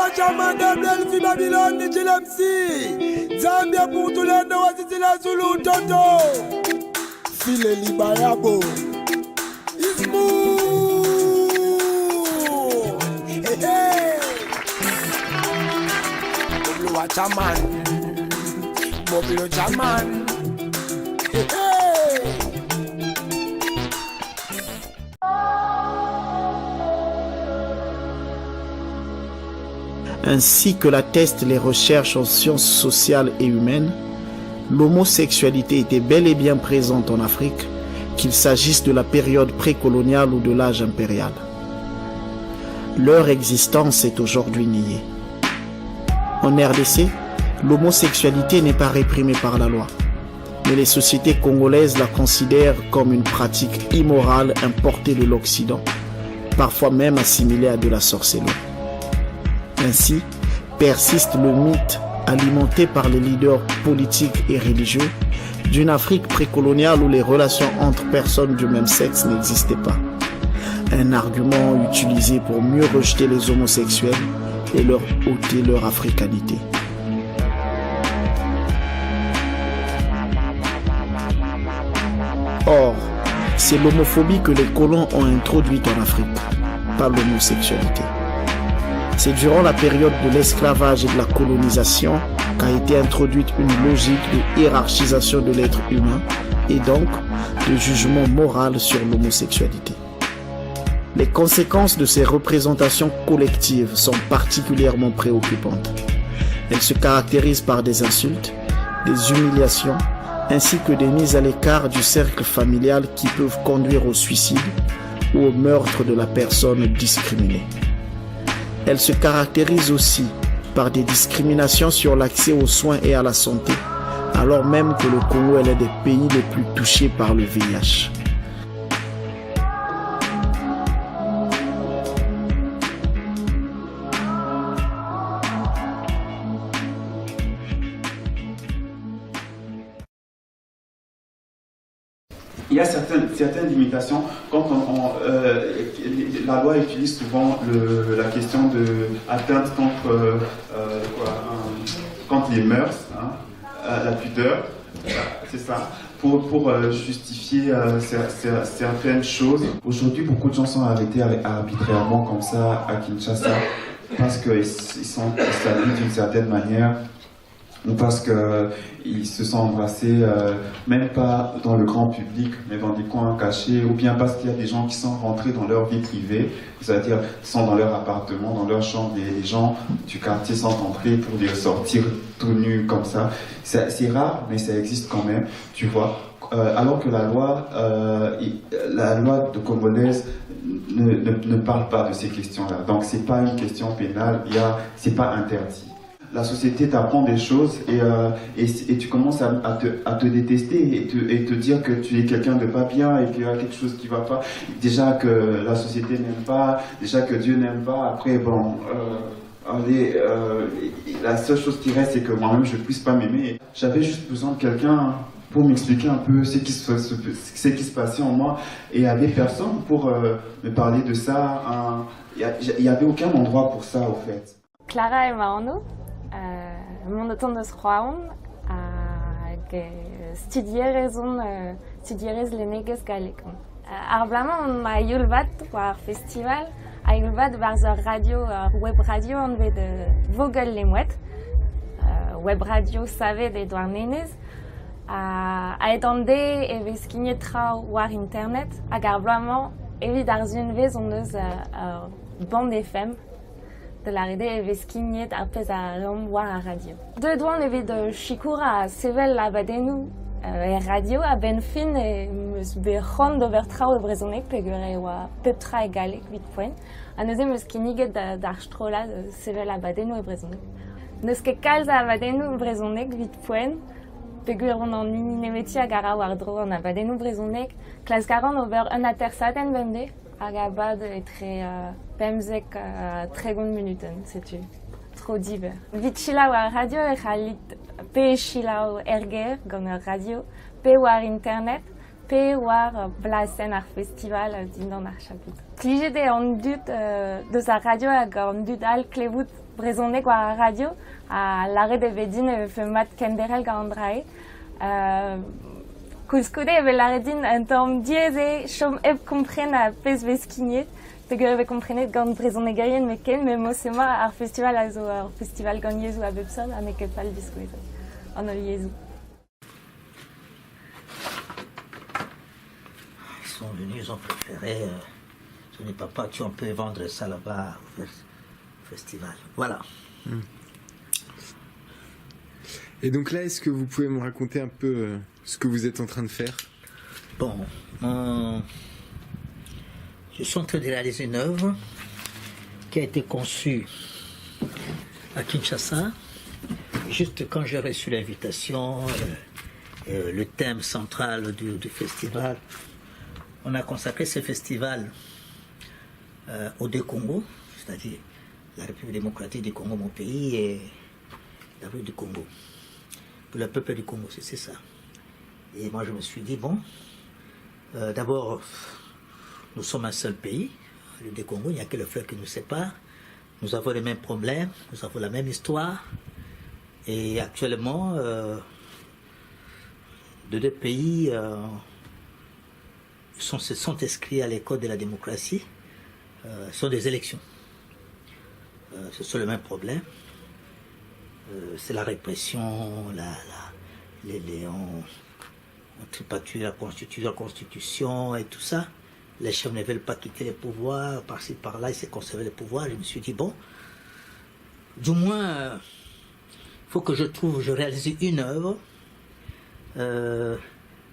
Wachaman de Delphi Babylone ni Chilemsi Zambia pour tous les noms c'est la Zulu Toto File Libayabo Ismou Hey hey Mobile Wachaman Mobile Wachaman Hey hey Ainsi que l'attestent les recherches en sciences sociales et humaines, l'homosexualité était bel et bien présente en Afrique, qu'il s'agisse de la période précoloniale ou de l'âge impérial. Leur existence est aujourd'hui niée. En RDC, l'homosexualité n'est pas réprimée par la loi, mais les sociétés congolaises la considèrent comme une pratique immorale importée de l'Occident, parfois même assimilée à de la sorcellerie. Ainsi, persiste le mythe alimenté par les leaders politiques et religieux d'une Afrique précoloniale où les relations entre personnes du même sexe n'existaient pas. Un argument utilisé pour mieux rejeter les homosexuels et leur ôter leur africanité. Or, c'est l'homophobie que les colons ont introduite en Afrique, pas l'homosexualité. C'est durant la période de l'esclavage et de la colonisation qu'a été introduite une logique de hiérarchisation de l'être humain et donc de jugement moral sur l'homosexualité. Les conséquences de ces représentations collectives sont particulièrement préoccupantes. Elles se caractérisent par des insultes, des humiliations, ainsi que des mises à l'écart du cercle familial qui peuvent conduire au suicide ou au meurtre de la personne discriminée. Elle se caractérise aussi par des discriminations sur l'accès aux soins et à la santé, alors même que le Congo est l'un des pays les plus touchés par le VIH. Il y a certaines limitations quand la loi utilise souvent la question de atteinte contre les mœurs, la pudeur, c'est ça, pour justifier certaines choses. Aujourd'hui, beaucoup de gens sont arrêtés arbitrairement comme ça à Kinshasa parce qu'ils s'habillent d'une certaine manière, ou parce qu'ils se sont embrassés, même pas dans le grand public, mais dans des coins cachés, ou bien parce qu'il y a des gens qui sont rentrés dans leur vie privée, c'est-à-dire sont dans leur appartement, dans leur chambre, et les gens du quartier sont entrés pour les sortir tout nus comme ça. C'est rare, mais ça existe quand même, tu vois. Alors que la loi de congolaise ne parle pas de ces questions-là. Donc c'est pas une question pénale, c'est pas interdit. La société t'apprend des choses et tu commences à te détester et te dire que tu es quelqu'un de pas bien et qu'il y a quelque chose qui va pas. Déjà que la société n'aime pas, déjà que Dieu n'aime pas. Après, bon, la seule chose qui reste, c'est que moi-même je puisse pas m'aimer. J'avais juste besoin de quelqu'un pour m'expliquer un peu ce qui se passait en moi, et il y avait personne pour me parler de ça. Il y avait aucun endroit pour ça, au fait. Clara et Maono. Monoton Sroaun studierez leneges galekon. Arblamon ma Yulvat war festival, a Yulvat war radio, web radio on ved Vogel lemwet, web radio savait des douarnenes, a etande e veskinye trau war internet, a Arblamon evi darzun vez on eus bande FM. De la rede e vez kinget apes a rom war a radio. De douan evit de chikoura a sevel la badenou e radio a ben fin e meus be c'hant d'ober trao e brezonek pegure oa pep tra e galek 8 poen. A neuze meus kiniget d'ar strola sevel a badenou e brezonek. Neus ket kalz a badenou brezonek 8 poen, pegure on an nemeti a gara war dro an a badenou brezonek, klas garan ober un atersaten bende, hag abad etre pemzek 30 minuten, setu. Tro diver. Vit chilaou ar radio e c'halit pe chilaou erger gant ar radio, pe war internet, pe war blasen ar festival dindan ar chaput. Plijet eo an dud deus ar radio hag an dud al klevout brezhoneg war ar radio a lare de vedin e fe mat kenderel ga an drae. Koulskoude e lare din un tamm diez e chom eb kompren a pez veskignet. Pegue eve komprenet gant brezhoneg aien me ken, me mo sema ar festival a zo ar festival gant yezou a bepson a me ket pal biskouez an ol yezou. Ils sont venus, ils ont préféré. Ce n'est pas tu on peut vendre ça là-bas au festival. Voilà. Et donc là, est-ce que vous pouvez me raconter un peu ce que vous êtes en train de faire? Bon, je suis en train de réaliser une œuvre qui a été conçue à Kinshasa. Juste quand j'ai reçu l'invitation, le thème central du festival, on a consacré ce festival aux deux Congos, c'est-à-dire la République démocratique du Congo, mon pays, et la République du Congo. Pour le peuple du Congo, c'est ça. Et moi, je me suis dit, bon, d'abord, nous sommes un seul pays, le Congo, il n'y a que le fleuve qui nous sépare. Nous avons les mêmes problèmes, nous avons la même histoire. Et actuellement, de deux pays se sont inscrits à l'école de la démocratie. Ce sont des élections. Ce sont le même problème. C'est la répression, on tripatue la constitution et tout ça. Les chefs ne veulent pas quitter le pouvoir, par-ci, par-là, ils se conservent le pouvoir. Je me suis dit, bon, du moins, il faut que je réalise une œuvre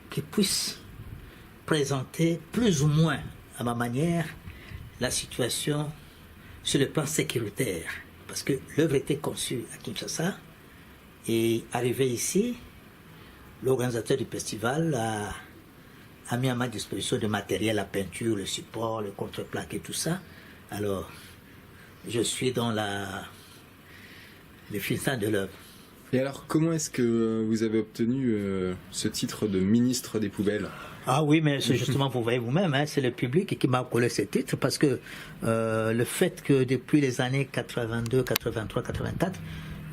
qui puisse présenter plus ou moins, à ma manière, la situation sur le plan sécuritaire. Parce que l'œuvre était conçue à Kinshasa et arrivé ici, l'organisateur du festival a mis à ma disposition du matériel, la peinture, le support, le contreplaque et tout ça. Alors, je suis dans le finissant de l'œuvre. Et alors, comment est-ce que vous avez obtenu ce titre de ministre des poubelles? Ah oui, mais c'est justement, vous voyez vous-même, hein, c'est le public qui m'a collé ce titre, parce que le fait que depuis les années 82, 83, 84,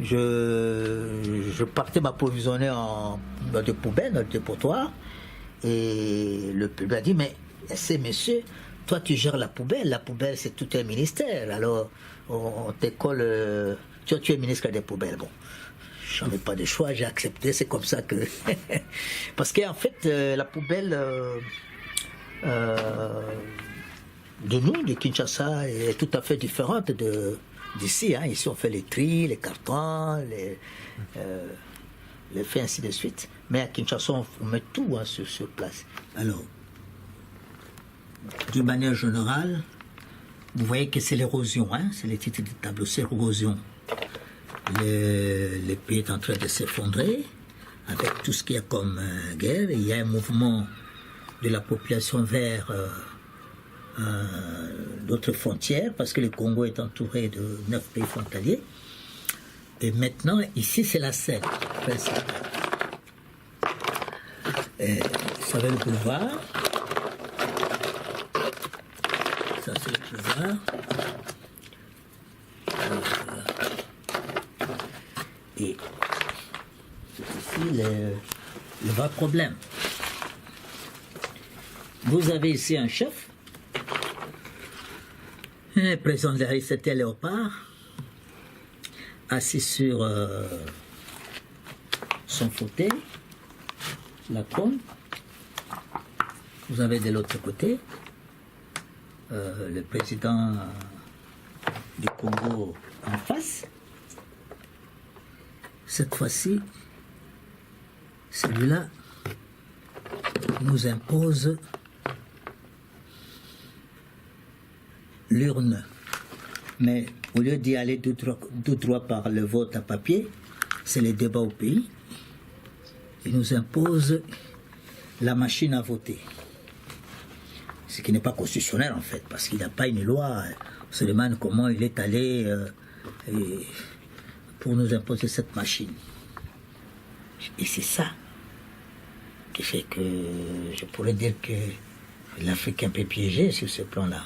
je partais m'approvisionner de poubelles, de dépotoirs, et le public a dit, mais c'est monsieur, toi tu gères la poubelle c'est tout un ministère, alors on te colle, tu es ministre des poubelles, bon. J'en ai pas de choix, j'ai accepté, c'est comme ça que... Parce qu'en fait, la poubelle de nous, de Kinshasa, est tout à fait différente d'ici. Hein. Ici, on fait les tris, les cartons, les faits, ainsi de suite. Mais à Kinshasa, on met tout hein, sur place. Alors, d'une manière générale, vous voyez que c'est l'érosion, hein, c'est le titre du tableau, c'est l'érosion. Le pays est en train de s'effondrer avec tout ce qu'il y a comme guerre. Il y a un mouvement de la population vers d'autres frontières parce que le Congo est entouré de 9 pays frontaliers. Et maintenant, ici, c'est la scène principale. Ça va le boulevard. Ça, c'est le boulevard. Et c'est ici le vrai problème. Vous avez ici un chef, le président de la République, c'était Léopard, assis sur son fauteuil, la trône. Vous avez de l'autre côté le président du Congo en face. Cette fois-ci, celui-là nous impose l'urne. Mais au lieu d'y aller tout droit par le vote à papier, c'est le débat au pays. Il nous impose la machine à voter. Ce qui n'est pas constitutionnel en fait, parce qu'il n'y a pas une loi. On se demande comment il est allé pour nous imposer cette machine. Et c'est ça qui fait que je pourrais dire que l'Afrique est un peu piégée sur ce plan-là.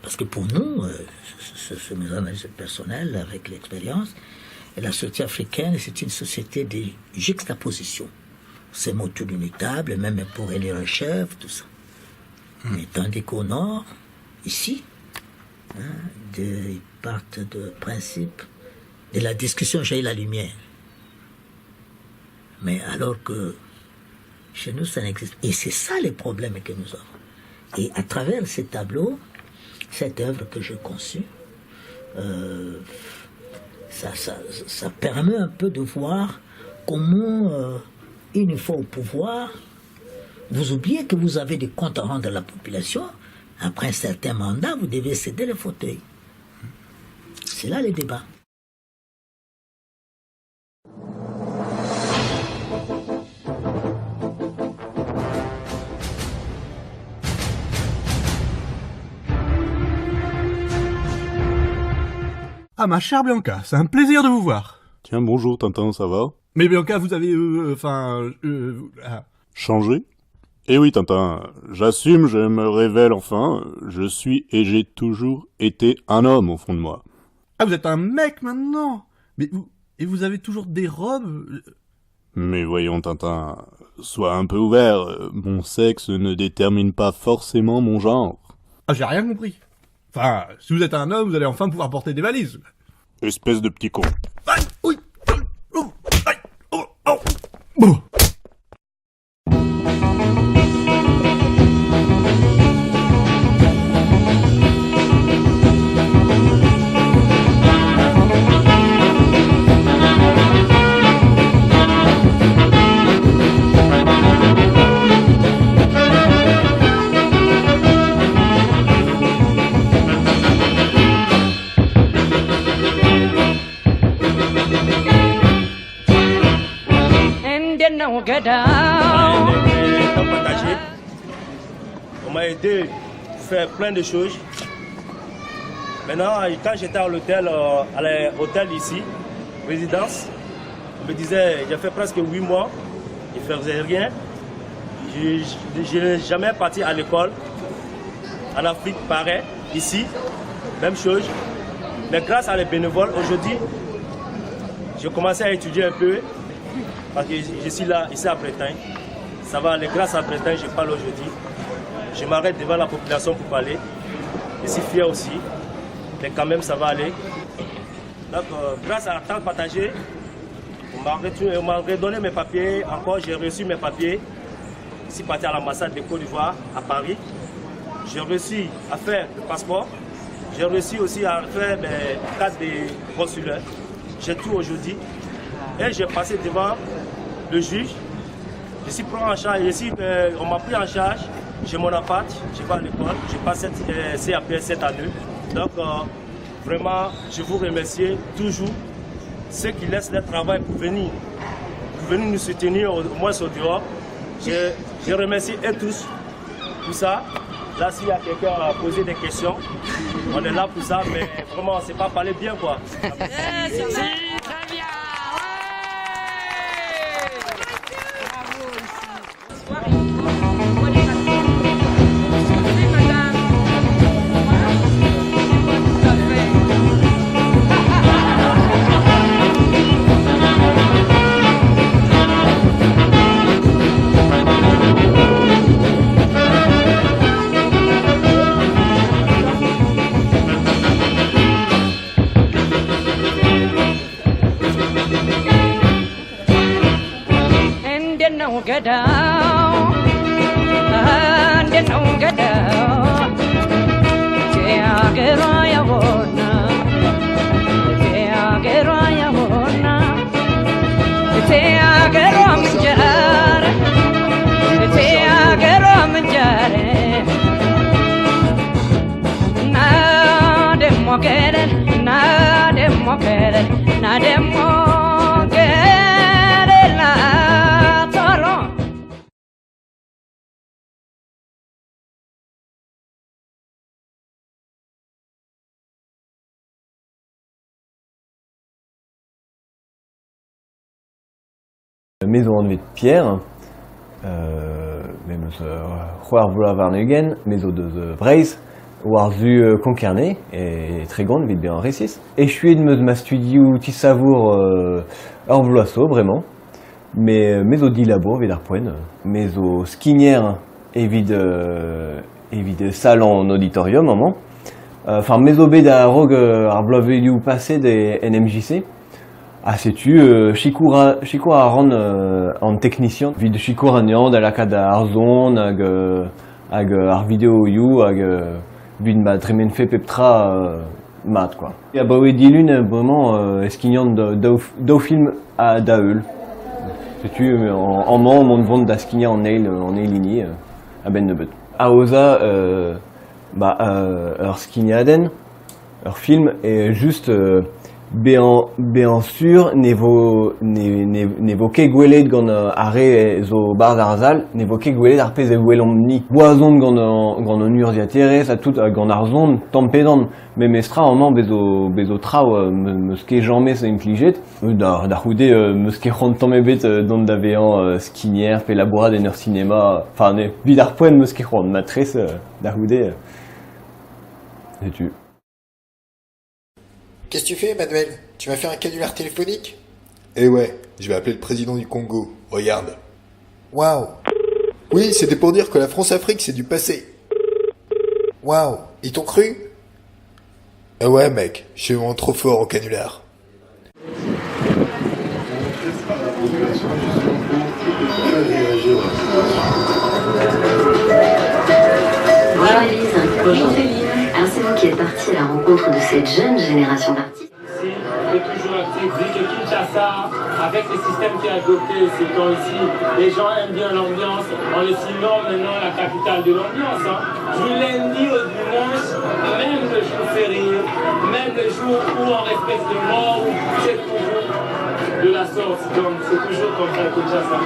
Parce que pour nous, ce mes analyses personnelles avec l'expérience, la société africaine, c'est une société de juxtaposition. C'est mots tout immutables, même pour élire un chef, tout ça. Mais tandis qu'au nord, ici, ils partent de principe de la discussion jaillit la lumière. Mais alors que chez nous, ça n'existe pas. Et c'est ça les problèmes que nous avons. Et à travers ces tableaux, cette œuvre que j'ai conçue, ça permet un peu de voir comment, une fois au pouvoir, vous oubliez que vous avez des comptes à rendre à la population. Après un certain mandat, vous devez céder les fauteuils. C'est là les débats. Ah, ma chère Bianca, c'est un plaisir de vous voir. Tiens, bonjour Tintin, ça va? Mais Bianca, vous avez... Changé? Eh oui Tintin, j'assume, je me révèle enfin, je suis et j'ai toujours été un homme au fond de moi. Ah, vous êtes un mec maintenant. Mais vous... Et vous avez toujours des robes? Mais voyons Tintin, sois un peu ouvert, mon sexe ne détermine pas forcément mon genre. Ah, j'ai rien compris. Enfin, si vous êtes un homme, vous allez enfin pouvoir porter des valises. Espèce de petit con. Aïe, oui, oh, aïe, oh, oh, oh. On m'a aidé à faire plein de choses. Maintenant, quand j'étais à l'hôtel, ici, résidence, on me disait, j'ai fait presque 8 mois, je ne faisais rien. Je n'ai jamais parti à l'école. En Afrique, pareil, ici, même chose. Mais grâce à les bénévoles, aujourd'hui, j'ai commencé à étudier un peu. Parce que je suis là, ici à Bretagne. Ça va aller, grâce à Bretagne, je parle aujourd'hui. Je m'arrête devant la population pour parler. Je suis fier aussi. Mais quand même, ça va aller. Donc, grâce à la tente partagée, on m'a redonné mes papiers. Encore, j'ai reçu mes papiers. Je suis parti à l'ambassade de Côte d'Ivoire, à Paris. J'ai réussi à faire le passeport. J'ai réussi aussi à faire mes cartes de consulaire. J'ai tout aujourd'hui. Et j'ai passé devant le juge. Je suis pris en charge. On m'a pris en charge. J'ai mon appart. Je vais à l'école. Je passe CAP cette année. Donc, vraiment, je vous remercie toujours ceux qui laissent leur travail pour venir nous soutenir au moins au dehors. Je remercie eux tous pour ça. Là, s'il y a quelqu'un à poser des questions, on est là pour ça, mais vraiment, c'est pas parler bien, quoi. Merci, très bien. Get down, and don't get down. Get on your own, get on your own. Get on the jar, get on the jar. Now, them get it, now, them get it, now, them get it. Maison en de Pierre, même Roar Vula Varnegen, Maison de Breis, Warzu Concarné, et très grande, vite bien récis. Et je suis de ma studio Tissavour, Orvloasso, vraiment. Mais Maison d'Ilabo, Védarpoen, Maison Skinière, et vide salon en auditorium, maman. Enfin, Maison Beda Rogue, Arbloveliu passé des NMJC. Ah, sais-tu, Chikoura Aron en technicien, vide Chikoura Néand à la Kada Arzon, ag ar vidéo you, ag vide ma tremen fait peptra mat quoi. Et à Baoué Dilune, vraiment, esquignan d'au film à Daeul. Sais-tu, en mon vente d'asquigna en nail ligné, à Ben Nebet. À Oza, leur skignaden, leur film est juste, bien sûr, nevo kegweled gant are zo bar d'Arzal, nevo kegweled ar pez e gwelomni boazon gant an urziatere, sa tout gant ar zon tampedan, me mestra amant bezo trao meus ket jammet se impliget, d'ar houde meus ket c'hant tamme bet dont da vean skinier, pe labourad en ur cinéma, enfin ne vid ar poen meus ket c'hant, matres d'ar houde, sais-tu. Qu'est-ce que tu fais, Emmanuel? Tu vas faire un canular téléphonique? Eh ouais, je vais appeler le président du Congo. Regarde. Waouh! Oui, c'était pour dire que la France-Afrique, c'est du passé. Waouh! Ils t'ont cru? Eh ouais, mec, je suis vraiment trop fort au canular. Bonjour Élise. Bonjour Céline. Alors c'est vous qui êtes partie à la rencontre de cette jeune génération d'artistes. Est toujours actif, vu que Kinshasa, avec le système qui est adopté ces temps-ci, les gens aiment bien l'ambiance, on le signe maintenant la capitale de l'ambiance. Hein. Du lundi au dimanche, même le jour férié, même le jour où on respecte le mort, c'est toujours de la sorte, donc c'est toujours comme ça à Kinshasa.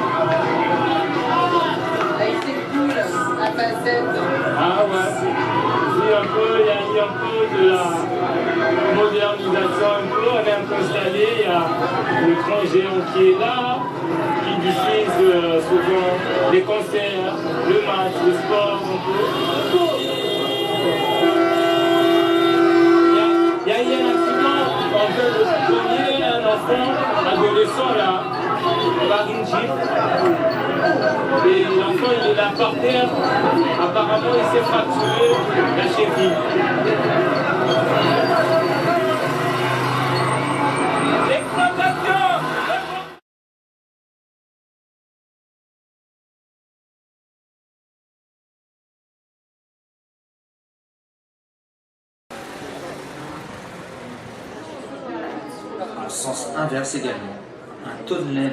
C'est cool, la facette. Ah ouais. Il y a eu un peu de la modernisation, on est un peu installé, il y a le grand géant qui est là, qui diffuse souvent les concerts, le match, le sport, un peu. Il y a eu un accident, on veut le soigner un enfant adolescent là, par une jeep. Et l'enfant il est là par terre, apparemment il s'est fracturé la cheville. En sens inverse également, un taux de lait.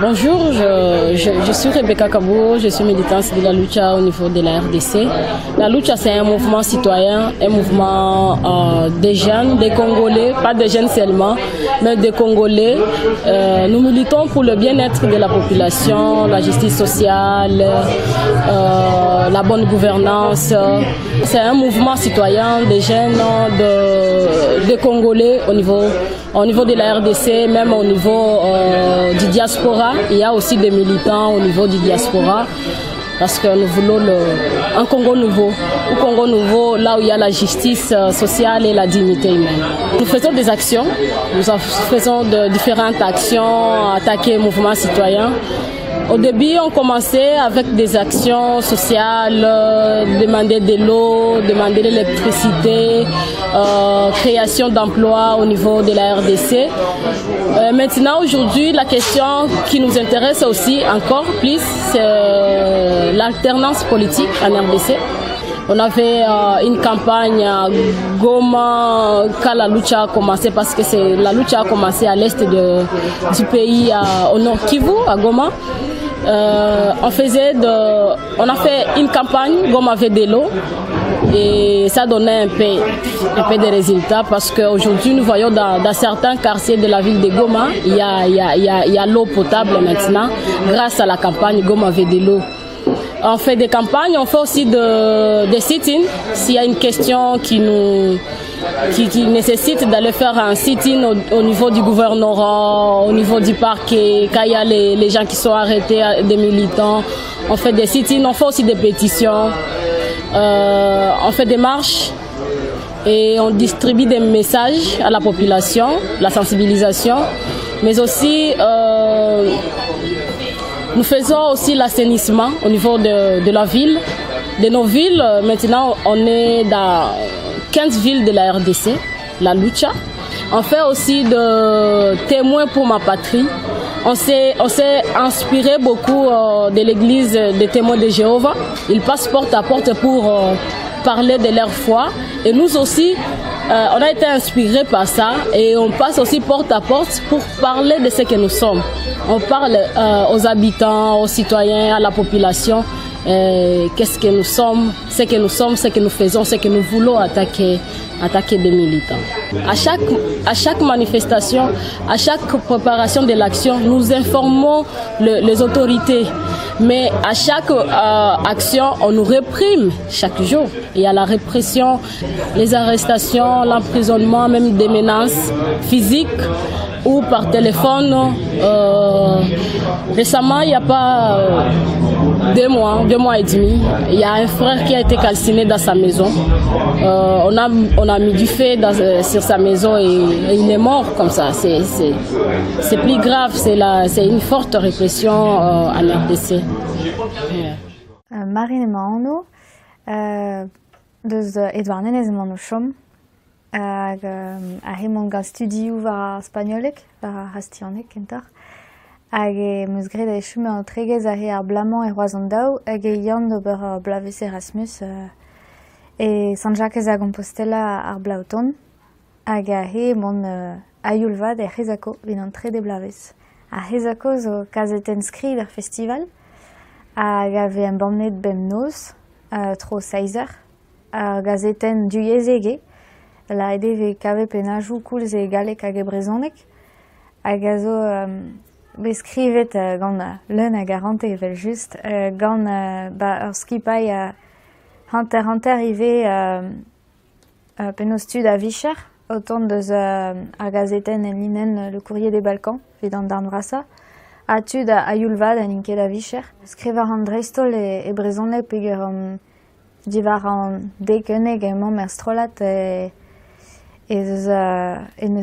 Bonjour, je suis Rebecca Kabou, je suis militante de la lucha au niveau de la RDC. La lucha, c'est un mouvement citoyen, un mouvement des jeunes, des Congolais, pas des jeunes seulement, mais des Congolais. Nous militons pour le bien-être de la population, la justice sociale, la bonne gouvernance. C'est un mouvement citoyen des jeunes, des Congolais au niveau de la RDC, même au niveau du diaspora. Il y a aussi des militants au niveau du diaspora parce que nous voulons un Congo nouveau. Un Congo nouveau, là où il y a la justice sociale et la dignité humaine. Nous faisons des actions, nous faisons de différentes actions, attaquer le mouvement citoyen. Au début, on commençait avec des actions sociales, demander de l'eau, demander de l'électricité, création d'emplois au niveau de la RDC. Maintenant, aujourd'hui, la question qui nous intéresse aussi encore plus, c'est l'alternance politique en RDC. On avait une campagne à Goma quand la lucha a commencé, parce que la lucha a commencé à l'est du pays, au nord Kivu, à Goma. On a fait une campagne, Goma avait de l'eau, et ça donnait un peu de résultats, parce qu'aujourd'hui nous voyons dans certains quartiers de la ville de Goma, il y a l'eau potable maintenant, grâce à la campagne Goma avait de l'eau. On fait des campagnes, on fait aussi des sit-ins. S'il y a une question qui nécessite d'aller faire un sit-in au niveau du gouvernorat, au niveau du parquet, quand il y a les gens qui sont arrêtés, des militants, on fait des sit-ins, on fait aussi des pétitions, on fait des marches et on distribue des messages à la population, la sensibilisation, mais aussi nous faisons aussi l'assainissement au niveau de la ville, de nos villes. Maintenant, on est dans 15 villes de la RDC, la lucha. On fait aussi de témoins pour ma patrie. On s'est inspiré beaucoup de l'église des témoins de Jéhovah. Ils passent porte à porte pour parler de leur foi. Et nous aussi, on a été inspirés par ça et on passe aussi porte à porte pour parler de ce que nous sommes. On parle aux habitants, aux citoyens, à la population, qu'est-ce que nous sommes, ce que nous faisons, ce que nous voulons attaquer des militants. À chaque manifestation, à chaque préparation de l'action, nous informons les autorités. Mais à chaque action, on nous réprime chaque jour. Il y a la répression, les arrestations, l'emprisonnement, même des menaces physiques ou par téléphone. Récemment, il n'y a pas 2 mois et demi, il y a un frère qui a été calciné dans sa maison. On a mis du feu sur sa maison et il est mort comme ça. C'est plus grave, c'est une forte répression en RDC. Marine Maonu, dus Edouard Nenez Manouchom, Ahimonga studiu var Spagnolik, var Hastionik, entar. Meus greda e chume an tregez ar blamant e roazan daou, e yann d'ober blaves Erasmus E San Jacques a Compostela ar blauton, hag a he mon aiulvad e Rezako vin an tre de blavez. A Rezako zo kazeten skrid ar festival, hag a ve un bomnet bem noz, tro 6 eur, ar gazeten du yezege, la ede ve kave penajou koulz e galek hag e brezonek, hag a zo ve skrivet gant leun hag a rante evel just, gant ur skipai hanter ive penaos tud a Vicher, autant deus ar gazeten en linen Le Courrier des Balkans, vid an darn vrasa, a tud a Yulvad en inket a Vicher. Skrivar an dreistol e brezonek peger divar an dekeneg e mom strolat e neus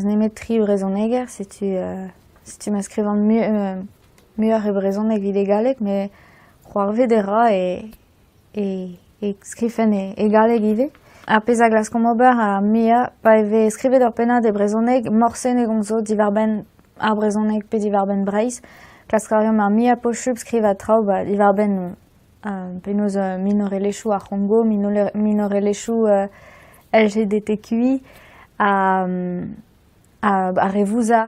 nemet tri brezoneger, si tu m'ascrivant muur e brezonek vid e galek, me c'hoarvet e ra e skrifen e galek ive. A pez a glas ober a mia pa eve skrivet ur penad e brezonek morsen e gomzo divar ben ar brezonek pe divar ben breiz. Klaskarium a mia pochup skriva trao divar ben penaos minorelechou ar Congo, minorelechou LGBTQI a Revouza.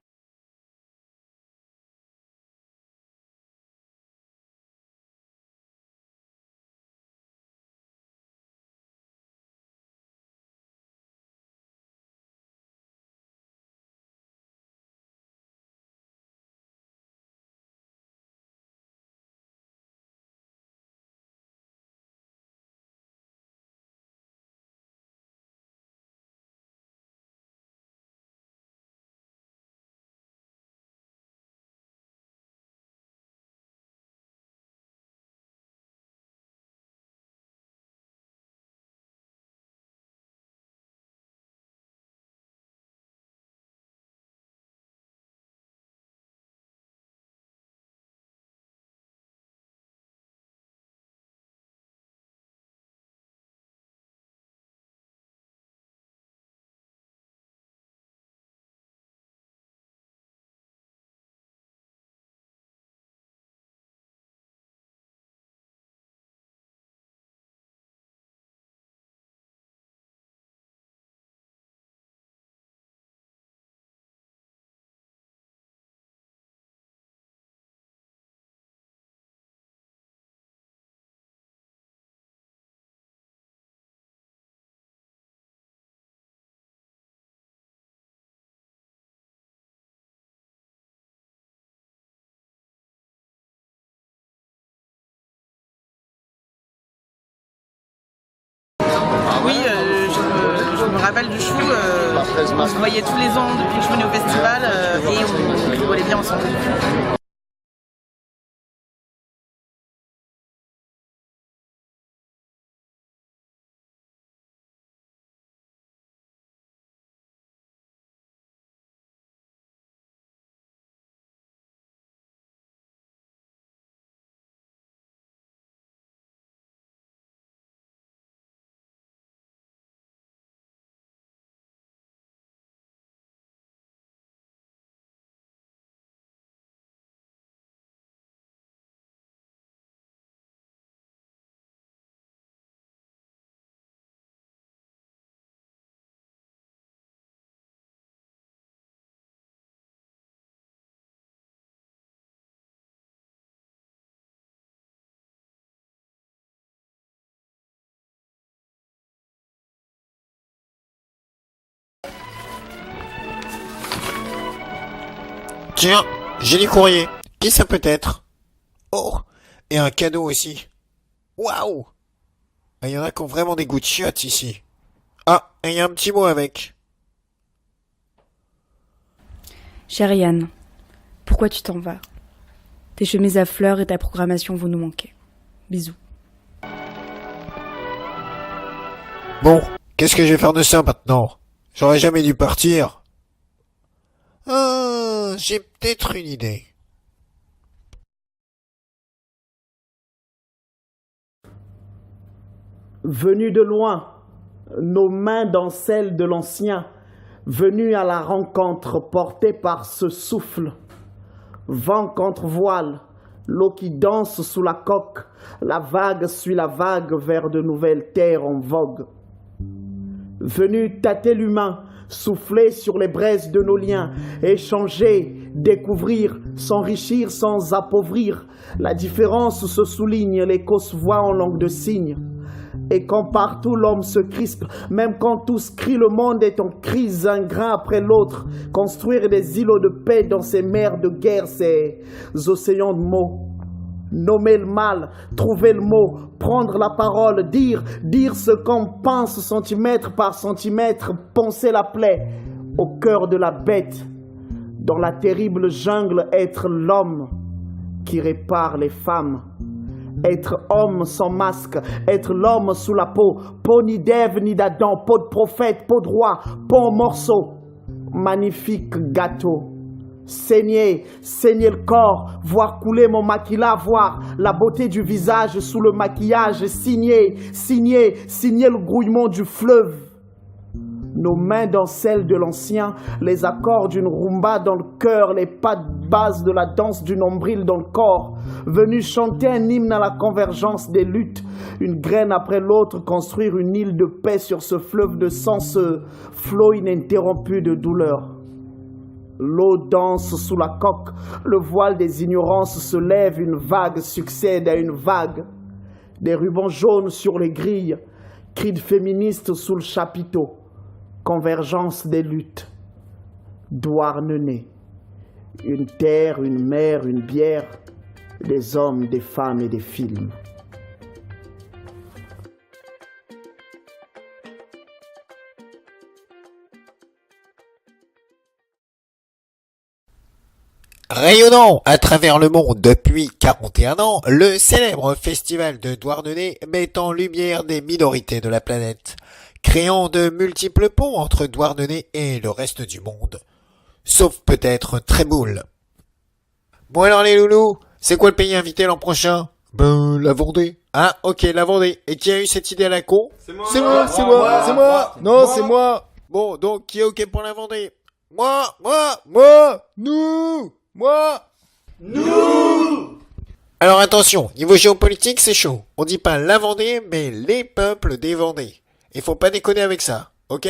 Oui, je me rappelle du chou. On se voyait tous les ans depuis que je venais au festival et on rigolait bien ensemble. Tiens, j'ai du courrier. Qui ça peut être? Oh, et un cadeau aussi. Waouh! Il y en a qui ont vraiment des goûts de chiottes ici. Ah, et il y a un petit mot avec. Chère Yann, pourquoi tu t'en vas? Tes chemises à fleurs et ta programmation vont nous manquer. Bisous. Bon, qu'est-ce que je vais faire de ça maintenant? J'aurais jamais dû partir. Ah, j'ai peut-être une idée. Venus de loin, nos mains dans celles de l'ancien, venus à la rencontre portée par ce souffle. Vent contre voile, l'eau qui danse sous la coque, la vague suit la vague vers de nouvelles terres en vogue. venu tâter l'humain, souffler sur les braises de nos liens, échanger, découvrir, s'enrichir sans appauvrir. La différence se souligne, l'écho se voit en langue de signes. Et quand partout l'homme se crispe, même quand tous crient le monde est en crise, un grain après l'autre, construire des îlots de paix dans ces mers de guerre, ces océans de mots. Nommer le mal, trouver le mot, prendre la parole, dire ce qu'on pense centimètre par centimètre, poncer la plaie au cœur de la bête. Dans la terrible jungle, être l'homme qui répare les femmes. Être homme sans masque, être l'homme sous la peau, peau ni d'Ève ni d'Adam, peau de prophète, peau de roi, peau en morceaux. Magnifique gâteau. Saigner le corps, voir couler mon maquilla, voir la beauté du visage sous le maquillage, signer le grouillement du fleuve. Nos mains dans celles de l'ancien, les accords d'une rumba dans le cœur, les pas de base de la danse du nombril dans le corps. Venus chanter un hymne à la convergence des luttes, une graine après l'autre, construire une île de paix sur ce fleuve de sang, ce flot ininterrompu de douleur. L'eau danse sous la coque, le voile des ignorances se lève, une vague succède à une vague. Des rubans jaunes sur les grilles, cris de féministes sous le chapiteau. Convergence des luttes, Douarnenez. Une terre, une mer, une bière, des hommes, des femmes et des films. Rayonnant à travers le monde depuis 41 ans, le célèbre festival de Douarnenez met en lumière des minorités de la planète, créant de multiples ponts entre Douarnenez et le reste du monde. Sauf peut-être Tréboul. Bon alors les loulous, c'est quoi le pays invité l'an prochain? Ben, la Vendée. Ah, ok, la Vendée. Et qui a eu cette idée à la con? C'est moi. Non, c'est moi. Bon, donc qui est ok pour la Vendée? Moi, nous. Alors attention, niveau géopolitique, c'est chaud. On dit pas la Vendée, mais les peuples des Vendées. Et faut pas déconner avec ça, ok?